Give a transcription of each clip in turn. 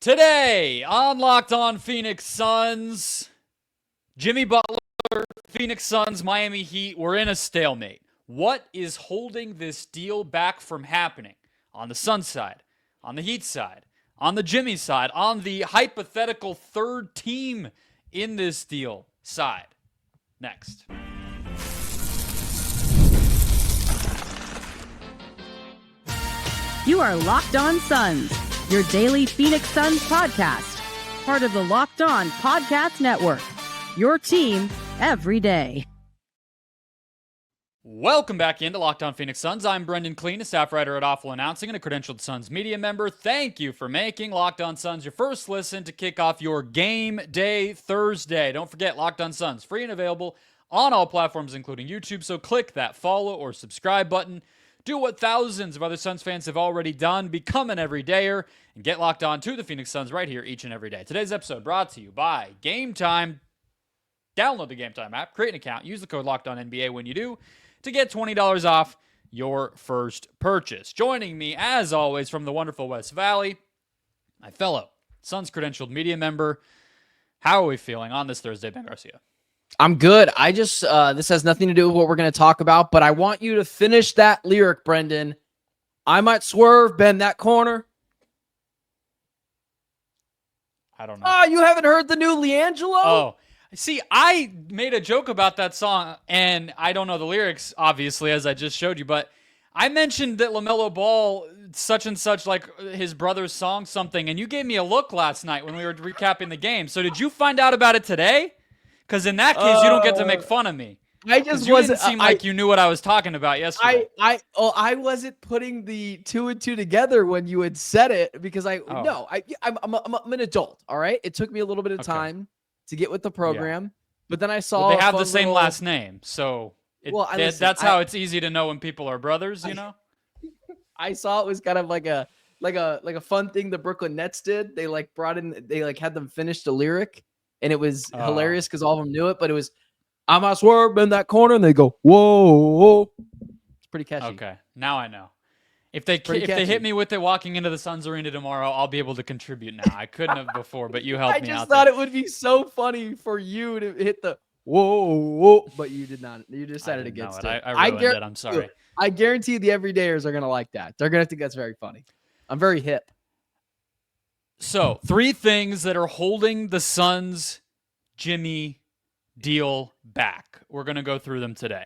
Today on Locked On Phoenix Suns, Jimmy Butler, Phoenix Suns, Miami Heat, we're in a stalemate. What is holding this deal back from happening? On the Suns side, on the Heat side, on the Jimmy side, on the hypothetical third team in this deal side. Next. You are Locked On Suns, your daily Phoenix Suns podcast, part of the Locked On Podcast Network, your team every day. Welcome back into Locked On Phoenix Suns. I'm Brendon Kleen, a staff writer at Awful Announcing and a credentialed Suns media member. Thank you for making Locked On Suns your first listen to kick off your game day Thursday. Don't forget, Locked On Suns, free and available on all platforms, including YouTube, so click that follow or subscribe button. Do what thousands of other Suns fans have already done. Become an everydayer and get locked on to the Phoenix Suns right here each and every day. Today's episode brought to you by Gametime. Download the Gametime app, create an account, use the code LOCKEDONNBA when you do to get $20 off your first purchase. Joining me, as always, from the wonderful West Valley, my fellow Suns credentialed media member. How are we feeling on this Thursday, Ben Garcia? I'm good. I just, this has nothing to do with what we're going to talk about, but I want you to finish that lyric, Brendon. I might swerve, bend that corner. I don't know. Oh, you haven't heard the new LiAngelo? Oh, see, I made a joke about that song, and I don't know the lyrics, obviously, as I just showed you, but I mentioned that LaMelo Ball, such and such, like his brother's song something, and you gave me a look last night when we were recapping the game. So did you find out about it today? Because in that case, you don't get to make fun of me. I just you wasn't. Didn't seem like you knew what I was talking about yesterday. I wasn't putting the two and two together when you had said it because I'm an adult. All right, it took me a little bit of time to get with the program, but then I saw they have the same last name, so that's how it's easy to know when people are brothers. You know, I saw it was kind of like a fun thing the Brooklyn Nets did. They had them finish the lyric. And it was hilarious because all of them knew it, but it was, I might swerve in that corner, and they go, whoa. It's pretty catchy. Okay, now I know. If they hit me with it walking into the Suns Arena tomorrow, I'll be able to contribute now. I couldn't have before, but you helped me out. I just thought it would be so funny for you to hit the whoa, but you did not. You decided against it. I ruined it. I'm sorry. I guarantee the everydayers are going to like that. They're going to think that's very funny. I'm very hip. So, three things that are holding the Suns Jimmy deal back. We're going to go through them today.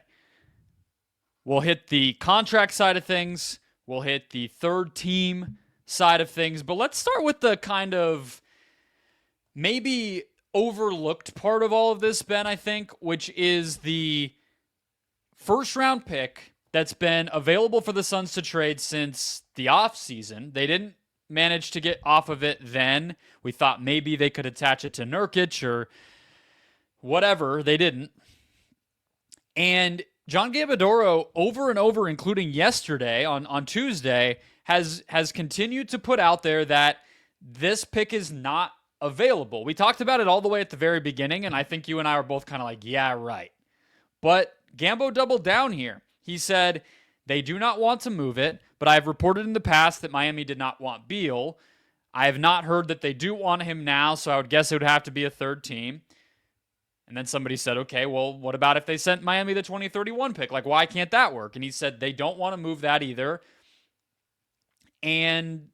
We'll hit the contract side of things. We'll hit the third team side of things. But let's start with the kind of maybe overlooked part of all of this, Ben, I think, which is the first round pick that's been available for the Suns to trade since the offseason. They didn't managed to get off of it then. We thought maybe they could attach it to Nurkic or whatever. They didn't. And John Gambadoro, over and over, including yesterday on Tuesday, has continued to put out there that this pick is not available. We talked about it all the way at the very beginning, and I think you and I were both kind of like, yeah, right. But Gambo doubled down here. He said they do not want to move it, but I've reported in the past that Miami did not want Beal. I have not heard that they do want him now, so I would guess it would have to be a third team. And then somebody said, okay, well, what about if they sent Miami the 2031 pick? Like, why can't that work? And he said they don't want to move that either. And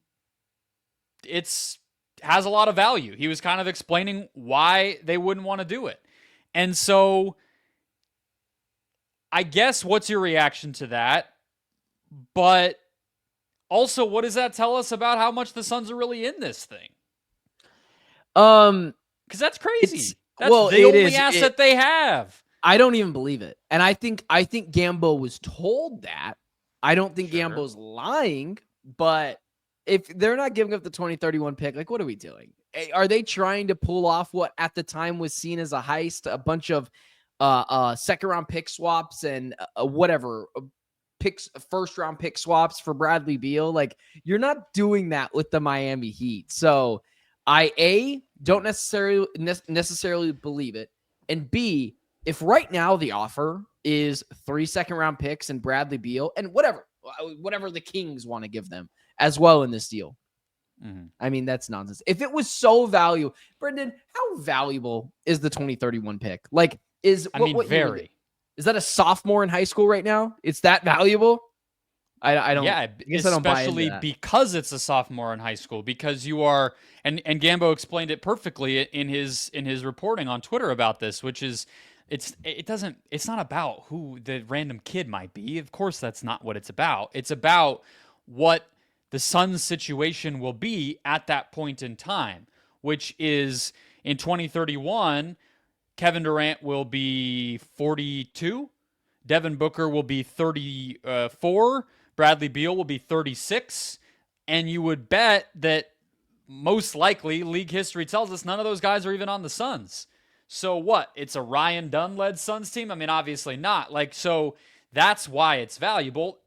it's has a lot of value. He was kind of explaining why they wouldn't want to do it. And so I guess what's your reaction to that? But also, what does that tell us about how much the Suns are really in this thing? Because that's crazy. That's the only asset they have. I don't even believe it. And I think Gambo was told that. I don't think Gambo's lying, but if they're not giving up the 2031 pick, like, what are we doing? Are they trying to pull off what at the time was seen as a heist, a bunch of second round pick swaps and first round pick swaps for Bradley Beal? Like, you're not doing that with the Miami Heat. So I don't necessarily believe it. And B, if right now the offer is 3 second round picks and Bradley Beal and whatever the Kings want to give them as well in this deal, I mean, that's nonsense. If it was so valuable, Brendon, how valuable is the 2031 pick? Like, Very. Is that a sophomore in high school right now? It's that valuable? I don't. Yeah, I guess I don't buy into especially that. because it's a sophomore in high school. Because you are, and Gambo explained it perfectly in his reporting on Twitter about this, which is, it's not about who the random kid might be. Of course, that's not what it's about. It's about what the Suns' situation will be at that point in time, which is in 2031. Kevin Durant will be 42. Devin Booker will be 34. Bradley Beal will be 36. And you would bet that most likely, league history tells us, none of those guys are even on the Suns. So what? It's a Ryan Dunn-led Suns team? I mean, obviously not. So that's why it's valuable.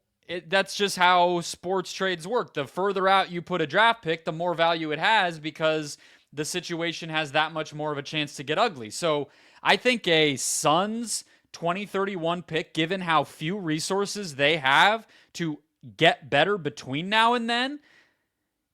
That's just how sports trades work. The further out you put a draft pick, the more value it has, because the situation has that much more of a chance to get ugly. So I think a Suns 2031 pick, given how few resources they have to get better between now and then,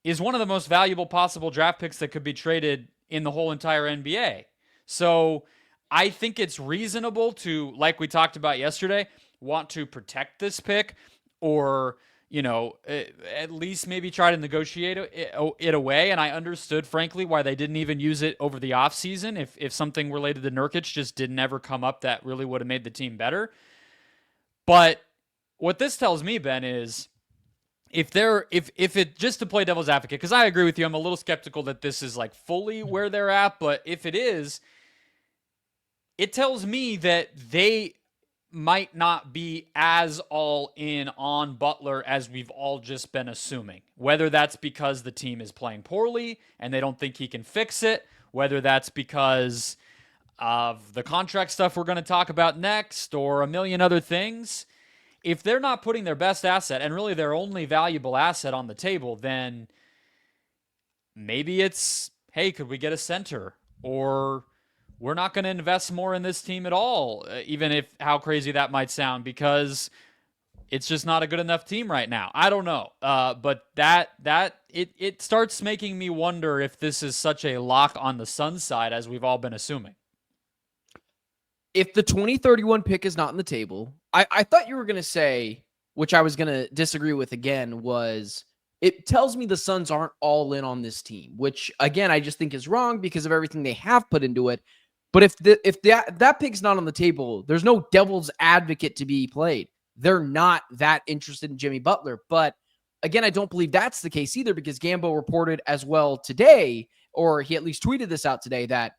is one of the most valuable possible draft picks that could be traded in the whole entire NBA. So I think it's reasonable to, like we talked about yesterday, want to protect this pick, or at least maybe try to negotiate it away. And I understood, frankly, why they didn't even use it over the offseason if something related to Nurkic just didn't ever come up that really would have made the team better. But what this tells me, Ben, is if it, just to play devil's advocate, because I agree with you, I'm a little skeptical that this is like fully where they're at, but if it is, it tells me that they might not be as all in on Butler as we've all just been assuming. Whether that's because the team is playing poorly and they don't think he can fix it, whether that's because of the contract stuff we're going to talk about next, or a million other things. If they're not putting their best asset, and really their only valuable asset, on the table, then maybe it's, hey, could we get a center? Or we're not going to invest more in this team at all, even if how crazy that might sound, because it's just not a good enough team right now. I don't know. But it starts making me wonder if this is such a lock on the Suns side as we've all been assuming. If the 2031 pick is not on the table, I thought you were going to say, which I was going to disagree with again, was it tells me the Suns aren't all in on this team, which again, I just think is wrong because of everything they have put into it. But if that pick's not on the table, there's no devil's advocate to be played. They're not that interested in Jimmy Butler. But again, I don't believe that's the case either, because Gambo reported as well today, or he at least tweeted this out today, that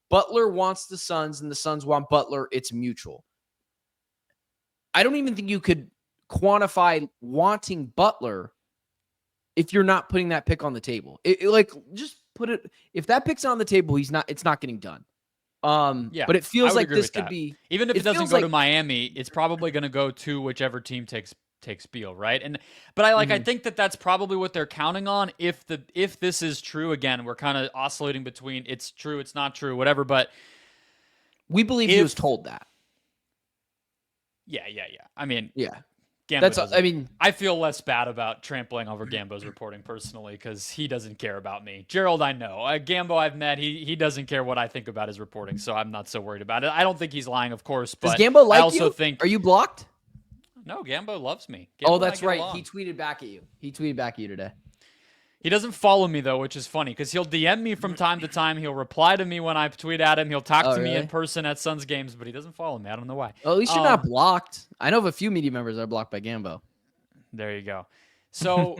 Butler wants the Suns and the Suns want Butler. It's mutual. I don't even think you could quantify wanting Butler if you're not putting that pick on the table. Just put it. If that pick's on the table, it's not getting done. Yeah, but it feels like this could be, even if it doesn't go to Miami, it's probably going to go to whichever team takes Beal, right? But I think that's probably what they're counting on. If this is true, again, we're kind of oscillating between it's true, it's not true, whatever. But we believe he was told that. Yeah. I mean, yeah. I feel less bad about trampling over Gambo's reporting personally, because he doesn't care about me. Gerald, I know. Gambo, I've met. He doesn't care what I think about his reporting, so I'm not so worried about it. I don't think he's lying, of course. But does Gambo like I also you? think. Are you blocked? No, Gambo loves me. Oh, that's right. He tweeted back at you. Today. He doesn't follow me, though, which is funny, because he'll DM me from time to time. He'll reply to me when I tweet at him. He'll talk to me in person at Suns games, but he doesn't follow me. I don't know why. Well, at least you're not blocked. I know of a few media members that are blocked by Gambo. There you go. So,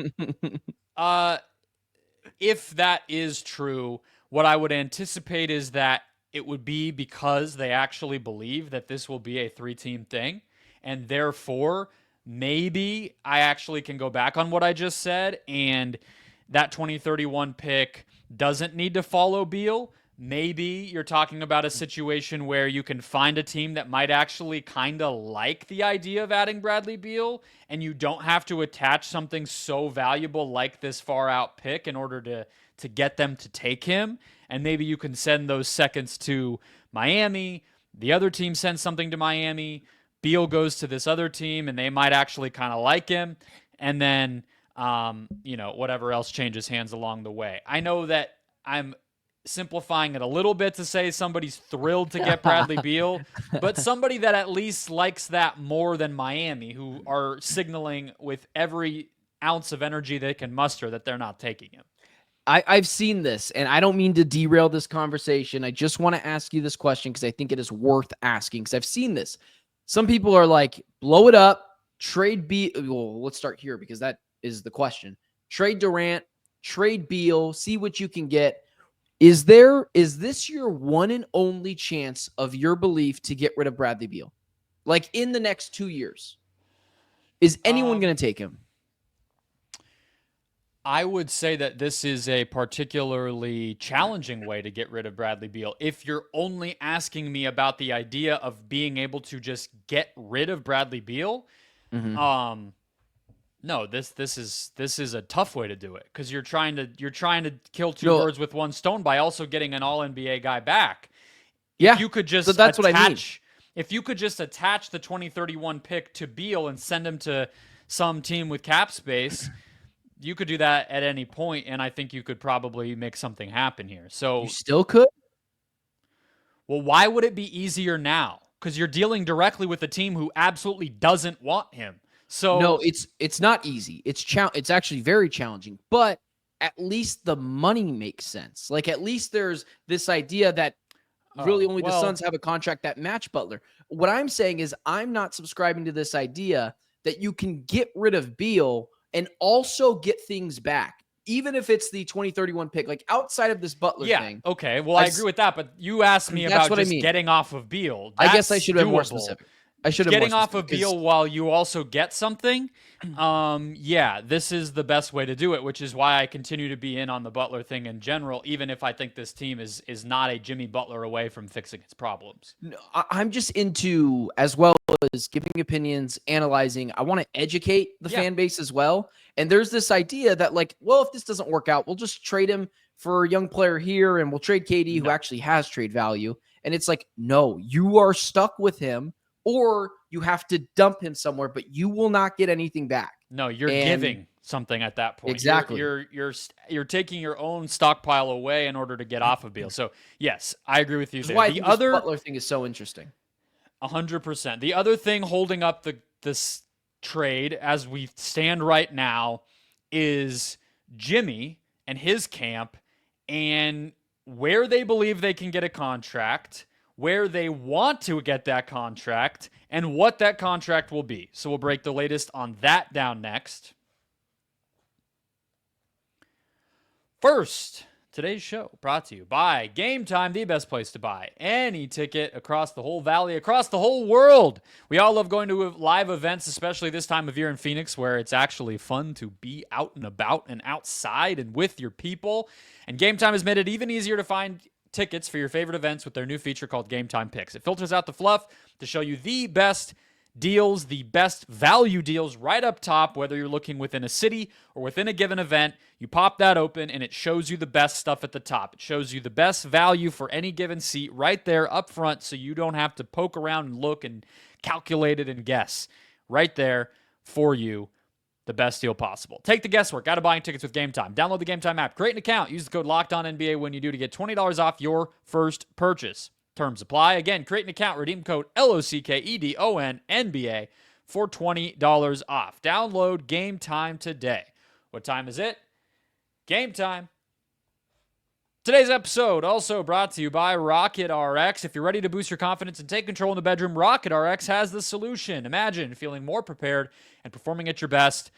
if that is true, what I would anticipate is that it would be because they actually believe that this will be a 3-team thing, and therefore maybe I actually can go back on what I just said, and that 2031 pick doesn't need to follow Beal. Maybe you're talking about a situation where you can find a team that might actually kind of like the idea of adding Bradley Beal, and you don't have to attach something so valuable like this far out pick in order to get them to take him. And maybe you can send those seconds to Miami. The other team sends something to Miami. Beal goes to this other team, and they might actually kind of like him. And then whatever else changes hands along the way. I know that I'm simplifying it a little bit to say somebody's thrilled to get Bradley Beal, but somebody that at least likes that more than Miami, who are signaling with every ounce of energy they can muster that they're not taking him. I've seen this, and I don't mean to derail this conversation. I just want to ask you this question because I think it is worth asking, because I've seen this. Some people are like, blow it up, trade Beal. Well, let's start here because that is the question. Trade Durant, trade Beal, see what you can get. Is this your one and only chance of your belief to get rid of Bradley Beal? Like in the next 2 years? Is anyone going to take him? I would say that this is a particularly challenging way to get rid of Bradley Beal. If you're only asking me about the idea of being able to just get rid of Bradley Beal, no, this is a tough way to do it, because you're trying to kill two birds with one stone by also getting an All-NBA guy back. Yeah, if you could just so that's what I mean. If you could just attach the 2031 pick to Beal and send him to some team with cap space, you could do that at any point, and I think you could probably make something happen here. So you still could? Well, why would it be easier now? Because you're dealing directly with a team who absolutely doesn't want him. So no, it's not easy. It's actually very challenging, but at least the money makes sense. Like at least there's this idea that really only the Suns have a contract that match Butler. What I'm saying is I'm not subscribing to this idea that you can get rid of Beal and also get things back, even if it's the 2031 pick, like outside of this Butler thing. Okay. Well, I agree with that, but you asked me about just getting off of Beal. I guess I should have been more specific. Getting off of Beal while you also get something. This is the best way to do it, which is why I continue to be in on the Butler thing in general, even if I think this team is not a Jimmy Butler away from fixing its problems. No, I'm just into, as well as giving opinions, analyzing, I want to educate the fan base as well. And there's this idea that like, well, if this doesn't work out, we'll just trade him for a young player here and we'll trade KD who actually has trade value. And it's like, no, you are stuck with him, or you have to dump him somewhere, but you will not get anything back. No, you're giving something at that point. Exactly. You're taking your own stockpile away in order to get off of Beal. So yes, I agree with you there. Why the other Butler thing is so interesting. 100%. The other thing holding up this trade as we stand right now is Jimmy and his camp and where they believe they can get a contract, where they want to get that contract, and what that contract will be. So we'll break the latest on that down next. First, today's show brought to you by Gametime, the best place to buy any ticket across the whole valley, across the whole world. We all love going to live events, especially this time of year in Phoenix, where it's actually fun to be out and about and outside and with your people. And Gametime has made it even easier to find tickets for your favorite events with their new feature called Gametime Picks. It filters out the fluff to show you the best deals, the best value deals right up top, whether you're looking within a city or within a given event. You pop that open and it shows you the best stuff at the top. It shows you the best value for any given seat right there up front, so you don't have to poke around and look and calculate it and guess. Right there for you. The best deal possible. Take the guesswork out of buying tickets with Gametime. Download the Gametime app. Create an account. Use the code LOCKEDONNBA when you do to get $20 off your first purchase. Terms apply. Again, create an account. Redeem code LOCKEDONNBA for $20 off. Download Gametime today. What time is it? Game time. Today's episode also brought to you by Rocket RX. If you're ready to boost your confidence and take control in the bedroom, Rocket RX has the solution. Imagine feeling more prepared and performing at your best.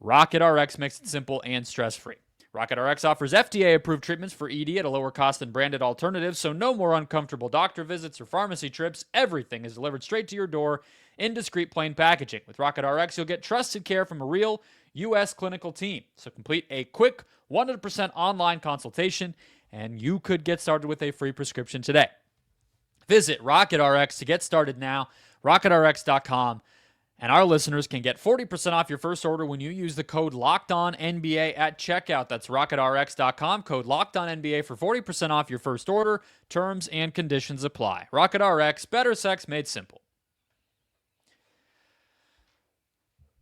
Rocket RX makes it simple and stress-free. Rocket RX offers FDA-approved treatments for ED at a lower cost than branded alternatives, so no more uncomfortable doctor visits or pharmacy trips. Everything is delivered straight to your door in discreet plain packaging. With Rocket RX, you'll get trusted care from a real U.S. clinical team. So complete a quick 100% online consultation, and you could get started with a free prescription today. Visit Rocket RX to get started now, rocketrx.com. And our listeners can get 40% off your first order when you use the code LOCKEDONNBA at checkout. That's rocketrx.com, code LOCKEDONNBA for 40% off your first order. Terms and conditions apply. Rocket RX, better sex made simple.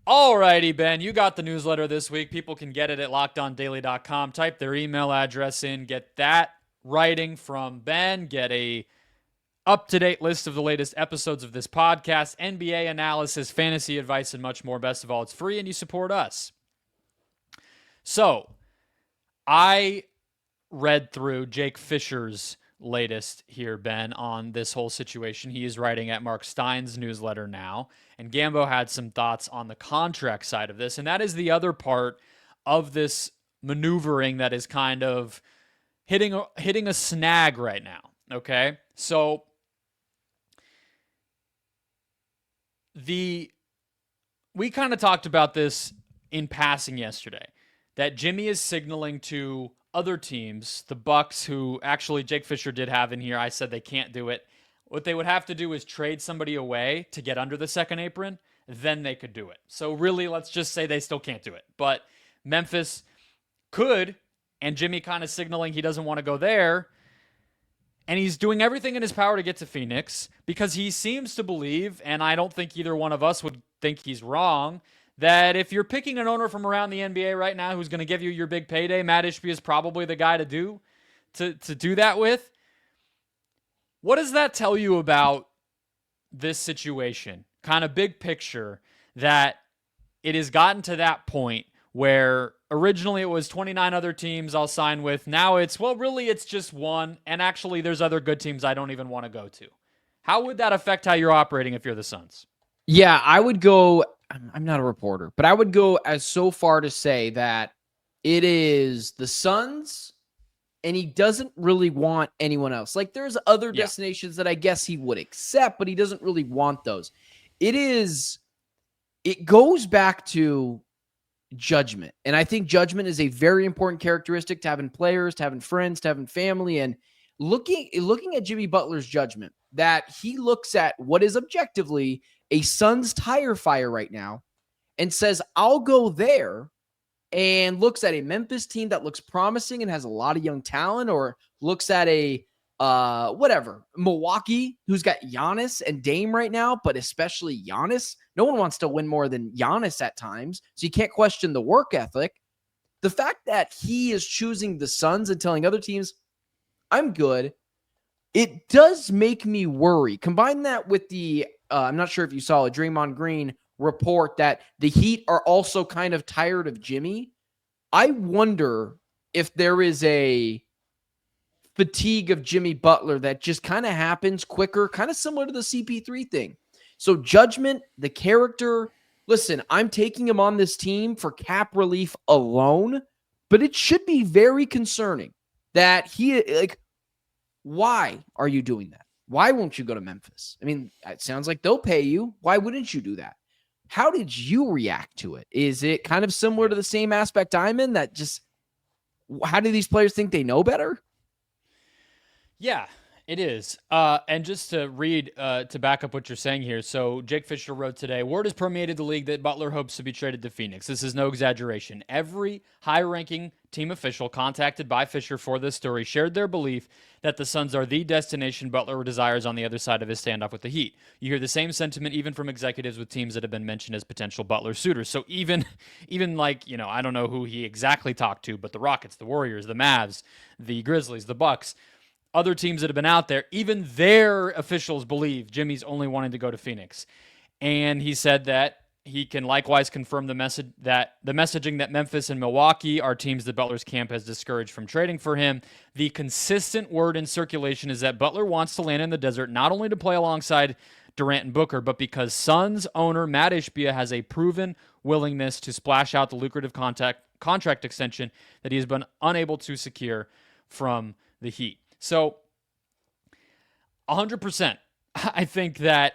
Alrighty, Ben, you got the newsletter this week. People can get it at lockedondaily.com. Type their email address in, get that writing from Ben, get a up-to-date list of the latest episodes of this podcast, NBA analysis, fantasy advice, and much more. Best of all, it's free and you support us. So, I read through Jake Fisher's latest here, Ben, on this whole situation. He is writing at Mark Stein's newsletter now, and Gambo had some thoughts on the contract side of this, and that is the other part of this maneuvering that is kind of hitting a snag right now, okay? So we kind of talked about this in passing yesterday, that Jimmy is signaling to other teams, the Bucks, who actually Jake Fisher did have in here. I said they can't do it. What they would have to do is trade somebody away to get under the second apron. Then they could do it. So really, let's just say they still can't do it. But Memphis could, and Jimmy kind of signaling he doesn't want to go there. And he's doing everything in his power to get to Phoenix because he seems to believe, and I don't think either one of us would think he's wrong, that if you're picking an owner from around the NBA right now who's going to give you your big payday, Matt Ishbia is probably the guy to do that with. What does that tell you about this situation? Kind of big picture, that it has gotten to that point where originally it was 29 other teams I'll sign with. Now it's, well, really it's just one. And actually there's other good teams I don't even want to go to. How would that affect how you're operating if you're the Suns? Yeah, I would go, I'm not a reporter, but I would go as so far to say that it is the Suns and he doesn't really want anyone else. Like there's other destinations that I guess he would accept, but he doesn't really want those. It goes back to judgment. And I think judgment is a very important characteristic to having players, to having friends, to having family. And looking at Jimmy Butler's judgment, that he looks at what is objectively a Suns tire fire right now and says, I'll go there, and looks at a Memphis team that looks promising and has a lot of young talent, or looks at a Milwaukee, who's got Giannis and Dame right now, but especially Giannis. No one wants to win more than Giannis at times, so you can't question the work ethic. The fact that he is choosing the Suns and telling other teams, I'm good, it does make me worry. Combine that with the, I'm not sure if you saw a Draymond Green report that the Heat are also kind of tired of Jimmy. I wonder if there is a fatigue of Jimmy Butler that just kind of happens quicker, kind of similar to the CP3 thing. So judgment, the character, listen, I'm taking him on this team for cap relief alone, but it should be very concerning that why are you doing that? Why won't you go to Memphis? I mean, it sounds like they'll pay you. Why wouldn't you do that? How did you react to it? Is it kind of similar to the same aspect I'm in, that just, how do these players think they know better? Yeah, it is. And just to read, to back up what you're saying here. So Jake Fisher wrote today, word has permeated the league that Butler hopes to be traded to Phoenix. This is no exaggeration. Every high-ranking team official contacted by Fisher for this story shared their belief that the Suns are the destination Butler desires on the other side of his standoff with the Heat. You hear the same sentiment even from executives with teams that have been mentioned as potential Butler suitors. So even like, I don't know who he exactly talked to, but the Rockets, the Warriors, the Mavs, the Grizzlies, the Bucks, other teams that have been out there, even their officials believe Jimmy's only wanting to go to Phoenix. And he said that he can likewise confirm the messaging that Memphis and Milwaukee are teams that Butler's camp has discouraged from trading for him. The consistent word in circulation is that Butler wants to land in the desert, not only to play alongside Durant and Booker, but because Suns owner Matt Ishbia has a proven willingness to splash out the lucrative contract extension that he has been unable to secure from the Heat. So 100%, I think that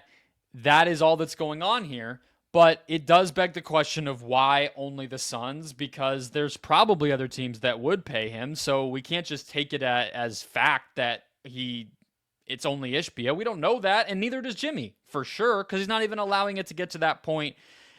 is all that's going on here. But it does beg the question of why only the Suns, because there's probably other teams that would pay him. So we can't just take it as fact that it's only Ishbia. We don't know that, and neither does Jimmy, for sure, because he's not even allowing it to get to that point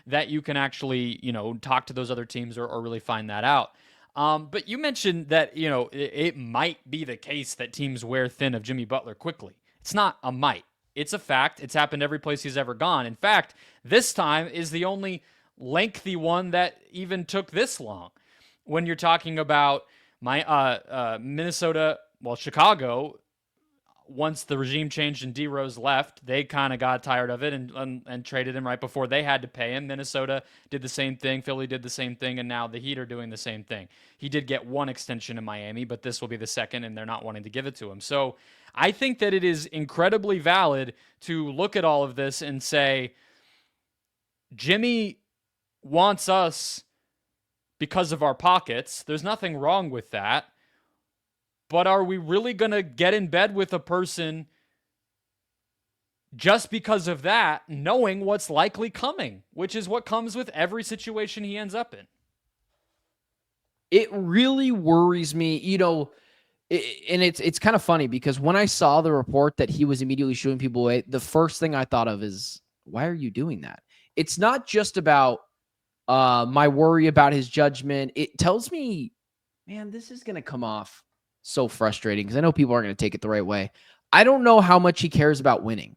that you can actually, talk to those other teams or really find that out. But you mentioned that, it might be the case that teams wear thin of Jimmy Butler quickly. It's not a might. It's a fact. It's happened every place he's ever gone. In fact, this time is the only lengthy one that even took this long. When you're talking about Minnesota, Chicago, once the regime changed and D Rose left, they kind of got tired of it and traded him right before they had to pay him. Minnesota did the same thing. Philly did the same thing. And now the Heat are doing the same thing. He did get one extension in Miami, but this will be the second, and they're not wanting to give it to him. So I think that it is incredibly valid to look at all of this and say, Jimmy wants us because of our pockets. There's nothing wrong with that. But are we really going to get in bed with a person just because of that, knowing what's likely coming, which is what comes with every situation he ends up in? It really worries me, and it's kind of funny because when I saw the report that he was immediately shooing people away, the first thing I thought of is, why are you doing that? It's not just about my worry about his judgment. It tells me, man, this is going to come off so frustrating because I know people aren't going to take it the right way. I don't know how much he cares about winning.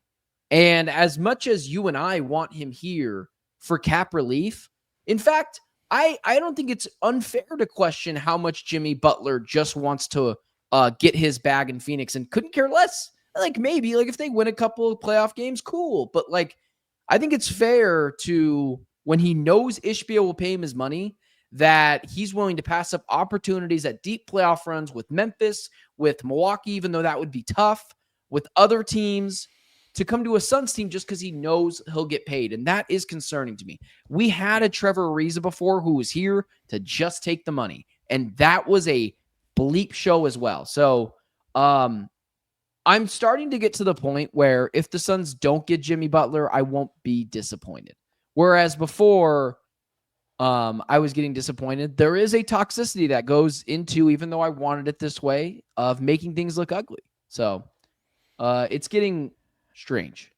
And as much as you and I want him here for cap relief, in fact, I don't think it's unfair to question how much Jimmy Butler just wants to get his bag in Phoenix and couldn't care less. Maybe if they win a couple of playoff games, cool. But I think it's fair to, when he knows Ishbia will pay him his money, that he's willing to pass up opportunities at deep playoff runs with Memphis, with Milwaukee, even though that would be tough, with other teams, to come to a Suns team just because he knows he'll get paid. And that is concerning to me. We had a Trevor Ariza before who was here to just take the money. And that was a bleep show as well. So I'm starting to get to the point where if the Suns don't get Jimmy Butler, I won't be disappointed. Whereas before, I was getting disappointed. There is a toxicity that goes into, even though I wanted it this way, of making things look ugly. So it's getting strange.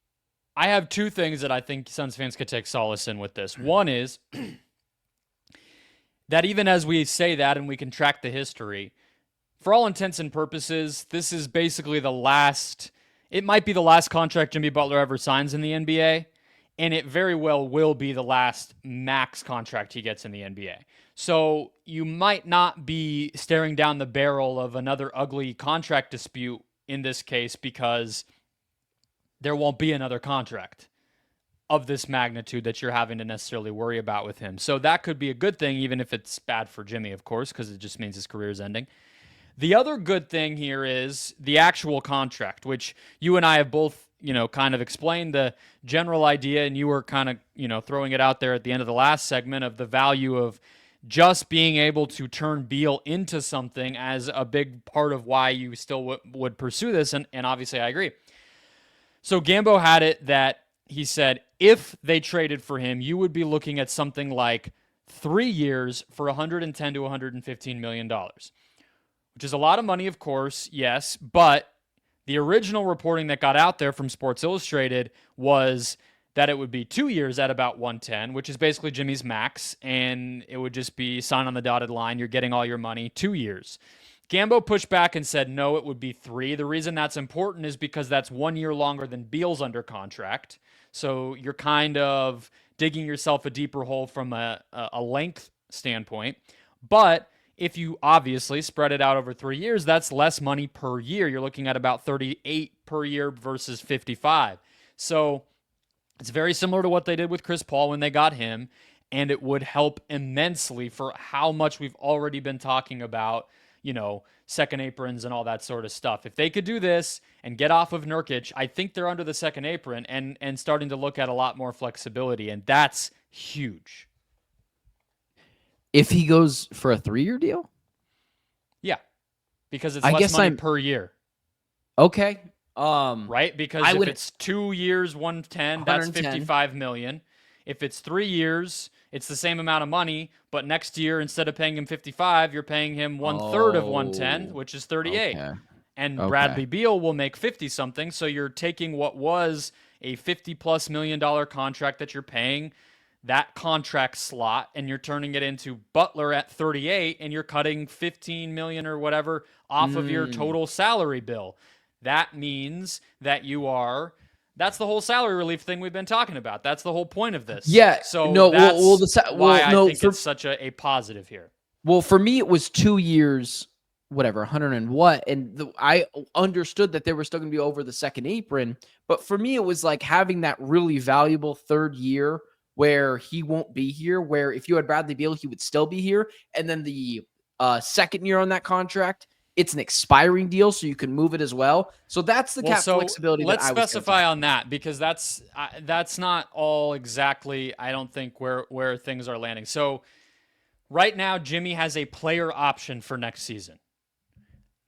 I have two things that I think Suns fans could take solace in with this. One is that even as we say that and we can track the history, for all intents and purposes, this is basically it might be the last contract Jimmy Butler ever signs in the NBA. And it very well will be the last max contract he gets in the NBA. So you might not be staring down the barrel of another ugly contract dispute in this case because there won't be another contract of this magnitude that you're having to necessarily worry about with him. So that could be a good thing, even if it's bad for Jimmy, of course, because it just means his career is ending. The other good thing here is the actual contract, which you and I have both kind of explained the general idea, and you were kind of, throwing it out there at the end of the last segment of the value of just being able to turn Beal into something as a big part of why you still would pursue this. And obviously I agree. So Gambo had it that he said, if they traded for him, you would be looking at something like 3 years for $110 to $115 million, which is a lot of money, of course. Yes. But the original reporting that got out there from Sports Illustrated was that it would be 2 years at about 110, which is basically Jimmy's max, and it would just be sign on the dotted line. You're getting all your money, 2 years. Gambo pushed back and said, no, it would be 3. The reason that's important is because that's 1 year longer than Beal's under contract. So you're kind of digging yourself a deeper hole from a length standpoint. But if you obviously spread it out over 3 years, that's less money per year. You're looking at about 38 per year versus 55. So it's very similar to what they did with Chris Paul when they got him, and it would help immensely for how much we've already been talking about, second aprons and all that sort of stuff. If they could do this and get off of Nurkic, I think they're under the second apron and starting to look at a lot more flexibility, and that's huge. If he goes for a 3-year deal? Yeah, because it's less money per year. Okay. Right? Because if it's 2 years, 110, that's $55 million. If it's 3 years, it's the same amount of money, but next year, instead of paying him 55, you're paying him 1/3 of 110, which is 38. Okay. And Bradley Beal will make 50-something, so you're taking what was a $50+ million contract that you're paying that contract slot, and you're turning it into Butler at 38, and you're cutting $15 million or whatever off of your total salary bill. That means that you are That's the whole salary relief thing we've been talking about. That's the whole point of this. Yeah. So no. that's Why I think it's such a positive here. Well, for me, it was 2 years, whatever, 100 and what. And I understood that they were still going to be over the second apron. But for me, it was like having that really valuable third year where he won't be here, where if you had Bradley Beal, he would still be here. And then the second year on that contract, it's an expiring deal, so you can move it as well. So that's the cap flexibility that I was. Let's specify on that, because that's not all exactly, I don't think, where things are landing. So right now, Jimmy has a player option for next season.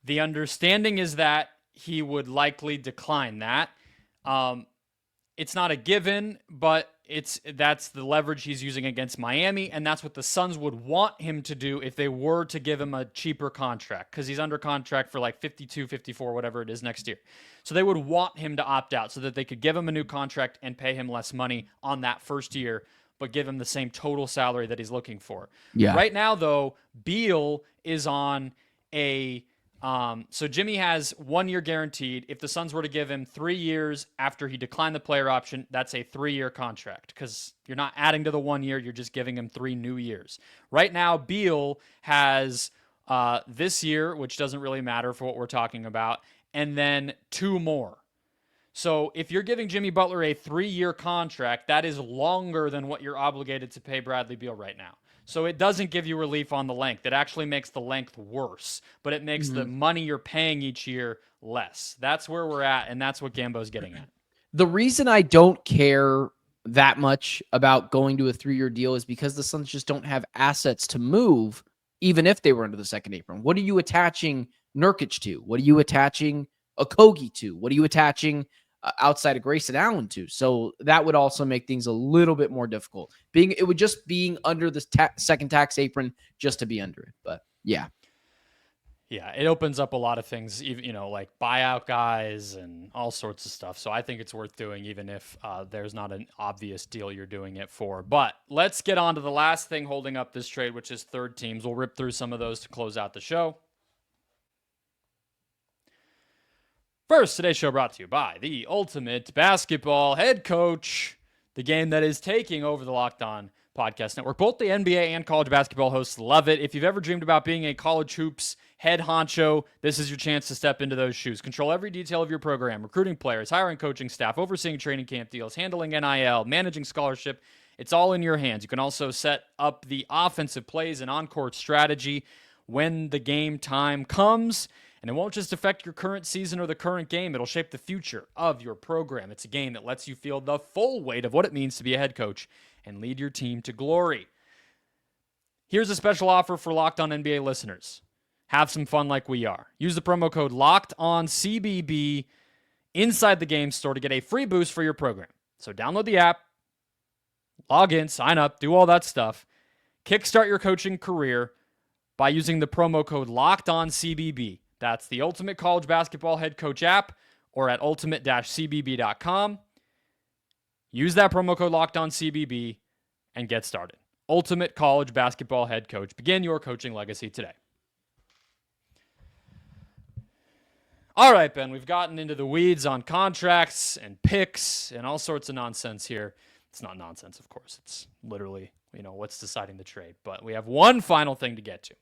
The understanding is that he would likely decline that. It's not a given, but that's the leverage he's using against Miami, and that's what the Suns would want him to do if they were to give him a cheaper contract, because he's under contract for like 52, 54, whatever it is next year. So they would want him to opt out so that they could give him a new contract and pay him less money on that first year, but give him the same total salary that he's looking for. Yeah. Right now, though, Beal is on so Jimmy has 1 year guaranteed. If the Suns were to give him 3 years after he declined the player option, that's a 3-year contract, because you're not adding to the 1 year, you're just giving him 3 new years. Right now, Beal has this year, which doesn't really matter for what we're talking about, and then 2 more. So if you're giving Jimmy Butler a 3-year contract, that is longer than what you're obligated to pay Bradley Beal right now. So it doesn't give you relief on the length. It actually makes the length worse, but it makes the money you're paying each year less. That's where we're at, and that's what Gambo's getting at. The reason I don't care that much about going to a 3-year deal is because the Suns just don't have assets to move, even if they were under the second apron. What are you attaching Nurkic to? What are you attaching Okogie to? What are you attaching outside of Grayson Allen to? So that would also make things a little bit more difficult. It would just being under the second tax apron just to be under it. But yeah. Yeah, it opens up a lot of things, like buyout guys and all sorts of stuff. So I think it's worth doing, even if there's not an obvious deal you're doing it for. But let's get on to the last thing holding up this trade, which is third teams. We'll rip through some of those to close out the show. First, today's show brought to you by the Ultimate Basketball Head Coach, the game that is taking over the Locked On Podcast Network. Both the NBA and college basketball hosts love it. If you've ever dreamed about being a college hoops head honcho, this is your chance to step into those shoes. Control every detail of your program, recruiting players, hiring coaching staff, overseeing training camp deals, handling NIL, managing scholarship. It's all in your hands. You can also set up the offensive plays and on-court strategy when the game time comes. And it won't just affect your current season or the current game. It'll shape the future of your program. It's a game that lets you feel the full weight of what it means to be a head coach and lead your team to glory. Here's a special offer for Locked On NBA listeners. Have some fun like we are. Use the promo code LOCKEDONCBB inside the game store to get a free boost for your program. So download the app, log in, sign up, do all that stuff. Kickstart your coaching career by using the promo code LOCKEDONCBB. That's the Ultimate College Basketball Head Coach app or at ultimate-cbb.com. Use that promo code LOCKEDONCBB and get started. Ultimate College Basketball Head Coach. Begin your coaching legacy today. All right, Ben, we've gotten into the weeds on contracts and picks and all sorts of nonsense here. It's not nonsense, of course. It's literally, what's deciding the trade. But we have one final thing to get to,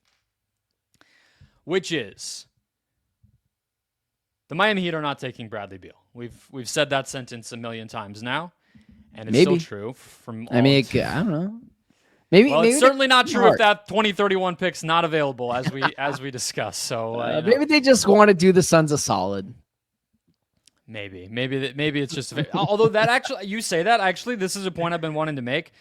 which is the Miami Heat are not taking Bradley Beal. We've said that sentence a million times now, and it's still true. I don't know. Maybe it's certainly not true if that 2031 pick's not available, as we discussed. So maybe they just want to do the Suns a solid. Maybe it's just. Although that actually, you say that actually, this is a point I've been wanting to make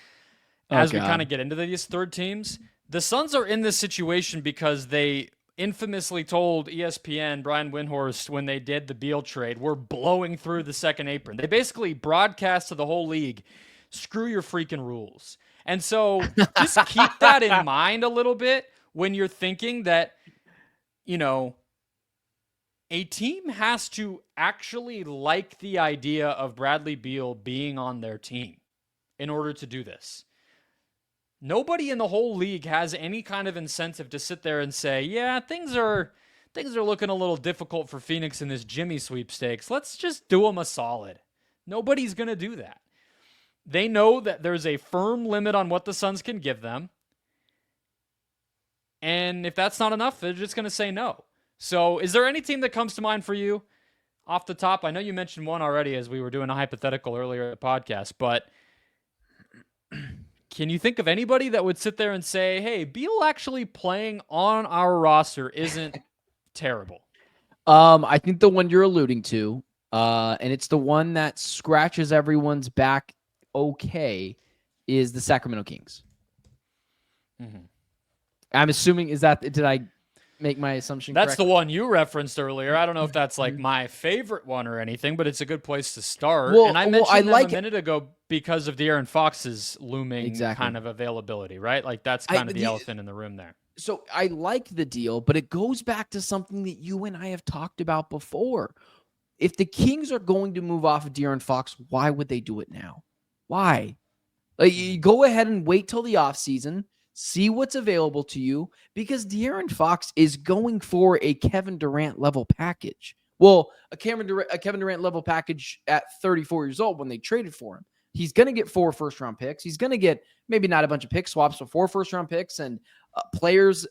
as we kind of get into these third teams. The Suns are in this situation because they infamously told ESPN, Brian Windhorst, when they did the Beal trade, we're blowing through the second apron. They basically broadcast to the whole league, screw your freaking rules. And so just keep that in mind a little bit when you're thinking that, a team has to actually like the idea of Bradley Beal being on their team in order to do this. Nobody in the whole league has any kind of incentive to sit there and say, yeah, things are looking a little difficult for Phoenix in this Jimmy sweepstakes. Let's just do them a solid. Nobody's going to do that. They know that there's a firm limit on what the Suns can give them. And if that's not enough, they're just going to say no. So is there any team that comes to mind for you off the top? I know you mentioned one already as we were doing a hypothetical earlier in the podcast, but can you think of anybody that would sit there and say, hey, Beal actually playing on our roster isn't terrible? I think the one you're alluding to, and it's the one that scratches everyone's back okay, is the Sacramento Kings. Mm-hmm. I'm assuming, did I make my assumption That's correct? the one you referenced earlier. I don't know if that's like my favorite one or anything, but it's a good place to start. Well, and I mentioned I them like a minute ago because of De'Aaron Fox's looming kind of availability, right? Like that's kind of the elephant in the room there. So I like the deal, but it goes back to something that you and I have talked about before. If the Kings are going to move off of De'Aaron Fox, why would they do it now? Why? Like, you go ahead and wait till the offseason, see what's available to you, because De'Aaron Fox is going for a Kevin Durant level package. Well, a Kevin Durant level package at 34 years old when they traded for him. He's going to get 4 first-round picks. He's going to get maybe not a bunch of pick swaps, but 4 first-round picks and players.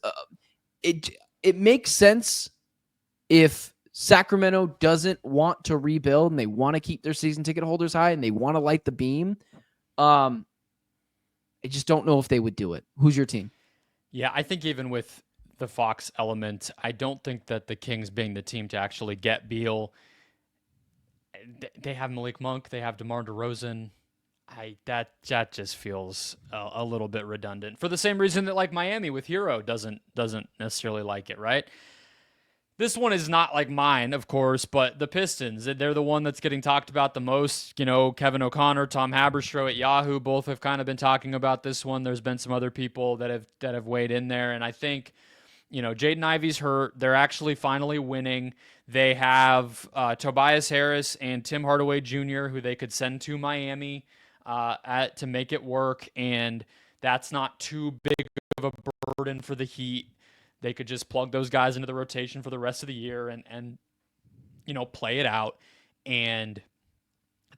It makes sense if Sacramento doesn't want to rebuild and they want to keep their season ticket holders high and they want to light the beam. I just don't know if they would do it. Who's your team? Yeah, I think even with the Fox element, I don't think that the Kings being the team to actually get Beal, they have Malik Monk, they have DeMar DeRozan. That just feels a little bit redundant for the same reason that like Miami with Hero doesn't necessarily like it, right? This one is not like mine, of course, but the Pistons, they're the one that's getting talked about the most. You know, Kevin O'Connor, Tom Haberstroh at Yahoo, both have kind of been talking about this one. There's been some other people that have weighed in there, and I think, you know, Jaden Ivey's hurt. They're actually finally winning. They have Tobias Harris and Tim Hardaway Jr., who they could send to Miami to make it work, and that's not too big of a burden for the Heat. They could just plug those guys into the rotation for the rest of the year and you know, play it out. And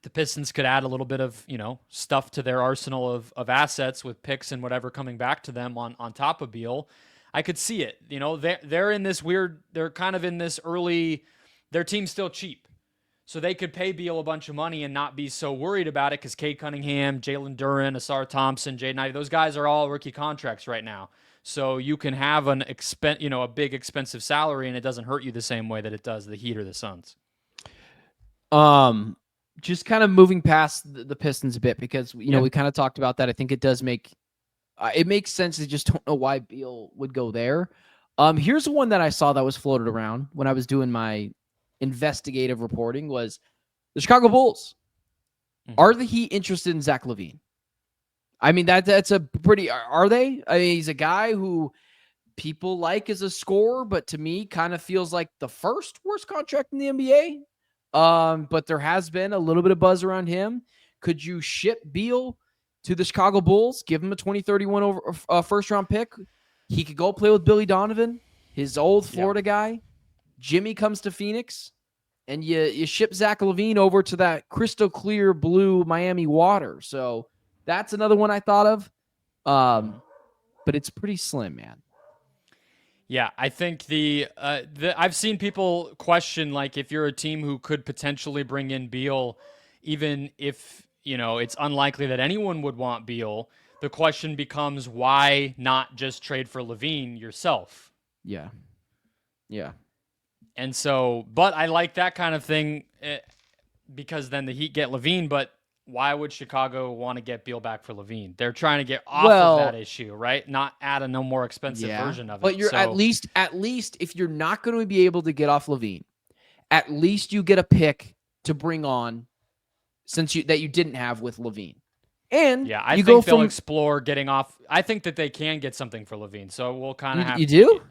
the Pistons could add a little bit of, you know, stuff to their arsenal of assets with picks and whatever coming back to them on top of Beal. I could see it. You know, they're in this weird, they're kind of in this early, their team's still cheap. So they could pay Beal a bunch of money and not be so worried about it because Cade Cunningham, Jalen Duren, Asar Thompson, Jaden Ivey, those guys are all rookie contracts right now. So you can have a big expensive salary and it doesn't hurt you the same way that it does the Heat or the Suns. Just kind of moving past the Pistons a bit because, you know, we kind of talked about that. I think it does make it makes sense. I just don't know why Beal would go there. Here's one that I saw that was floated around when I was doing my investigative reporting was the Chicago Bulls. Mm-hmm. Are the Heat interested in Zach LaVine? I mean, that's a pretty, are they? I mean, he's a guy who people like as a scorer, but to me kind of feels like the first worst contract in the NBA. But there has been a little bit of buzz around him. Could you ship Beal to the Chicago Bulls, give him a 2031 over first round pick? He could go play with Billy Donovan, his old Florida guy. Jimmy comes to Phoenix, and you ship Zach LaVine over to that crystal clear blue Miami water. So that's another one I thought of. But it's pretty slim, man. Yeah, I think I've seen people question, like, if you're a team who could potentially bring in Beal, even if, you know, it's unlikely that anyone would want Beal, the question becomes, why not just trade for LaVine yourself? Yeah. Yeah. And so, but I like that kind of thing because then the Heat get LaVine, but why would Chicago want to get Beal back for LaVine? They're trying to get off of that issue, right? Not add a no more expensive version of it. But you're at least if you're not going to be able to get off LaVine, at least you get a pick to bring on that you didn't have with LaVine. And yeah, I think they'll explore getting off. I think that they can get something for LaVine. So we'll kind of have You do?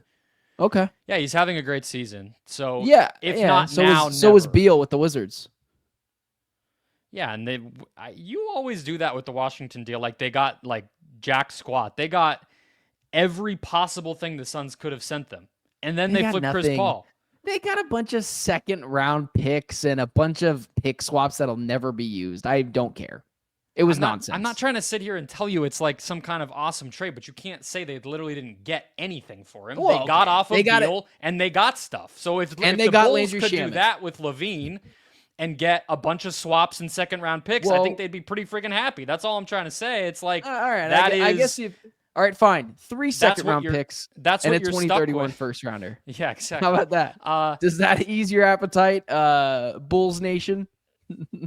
Okay. Yeah, he's having a great season. So not now, so is Beal with the Wizards. Yeah, and you always do that with the Washington deal. Like, they got, like, jack squat. They got every possible thing the Suns could have sent them. And then they flipped Chris Paul. They got a bunch of second round picks and a bunch of pick swaps that'll never be used. I don't care. It was nonsense. I'm not trying to sit here and tell you it's like some kind of awesome trade, but you can't say they literally didn't get anything for him. Well, they got off of got Beal and they got stuff. So if they the got Bulls Landry could do Shamet. that with Levine and get a bunch of swaps and second round picks, I think they'd be pretty freaking happy. That's all I'm trying to say. It's like, all right, I guess all right, fine. 3 second round picks that's and what a you're 2031 stuck with. first rounder. Yeah, exactly. How about that? Does that ease your appetite, Bulls Nation?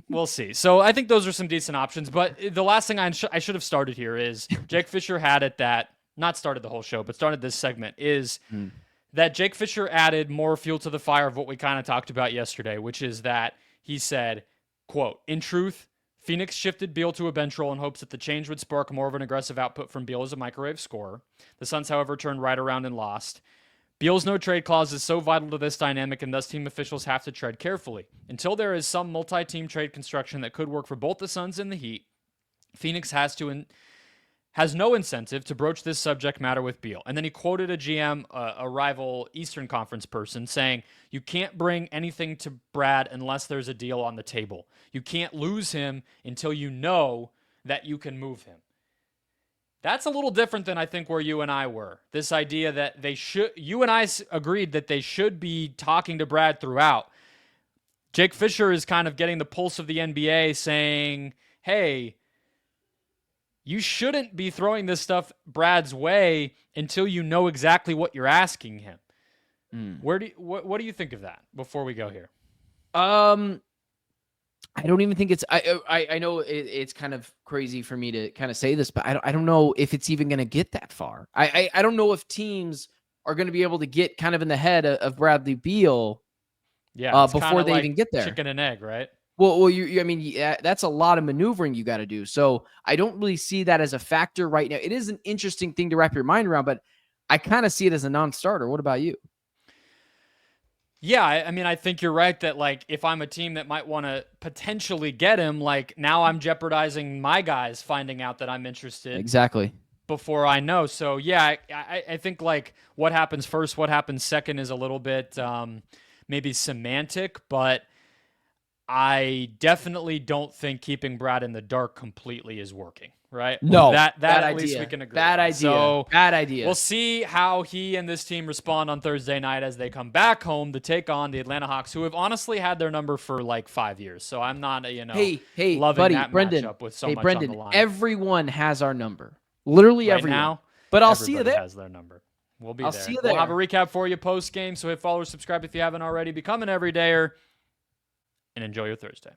We'll see. So I think those are some decent options. But the last thing I should have started here is Jake Fisher had it that, not started the whole show, but started this segment, is that Jake Fisher added more fuel to the fire of what we kind of talked about yesterday, which is that he said, quote, "In truth, Phoenix shifted Beal to a bench role in hopes that the change would spark more of an aggressive output from Beal as a microwave scorer. The Suns, however, turned right around and lost. Beal's no-trade clause is so vital to this dynamic, and thus team officials have to tread carefully. Until there is some multi-team trade construction that could work for both the Suns and the Heat, Phoenix has no incentive to broach this subject matter with Beal." And then he quoted a GM, a rival Eastern Conference person, saying, "You can't bring anything to Brad unless there's a deal on the table. You can't lose him until you know that you can move him." That's a little different than I think where you and I were. This idea that you and I agreed that they should be talking to Brad throughout. Jake Fisher is kind of getting the pulse of the NBA saying, hey, you shouldn't be throwing this stuff Brad's way until you know exactly what you're asking him. What do you think of that before we go here? I don't even think it's. I know it's kind of crazy for me to kind of say this, but I don't know if it's even going to get that far. I don't know if teams are going to be able to get kind of in the head of Bradley Beal. Yeah, before they even get there. Chicken and egg, right? Well, I mean, that's a lot of maneuvering you got to do. So I don't really see that as a factor right now. It is an interesting thing to wrap your mind around, but I kind of see it as a non-starter. What about you? Yeah, I mean, I think you're right that, like, if I'm a team that might want to potentially get him, like, now I'm jeopardizing my guys finding out that I'm interested. Exactly. Before I know. So, yeah, I think, like, what happens first, what happens second is a little bit maybe semantic, but I definitely don't think keeping Brad in the dark completely is working. Right? No, that bad at idea. least we can agree. Bad idea. So bad idea. We'll see how he and this team respond on Thursday night as they come back home to take on the Atlanta Hawks, who have honestly had their number for like 5 years. So I'm not, loving buddy, that Brendon, matchup with so much on the line. Everyone has our number. Literally right everyone. Now, but I'll see you there. Has their number. We'll be I'll there. See you there. We'll have a recap for you post game. So hit follow or subscribe if you haven't already. Become an everydayer and enjoy your Thursday.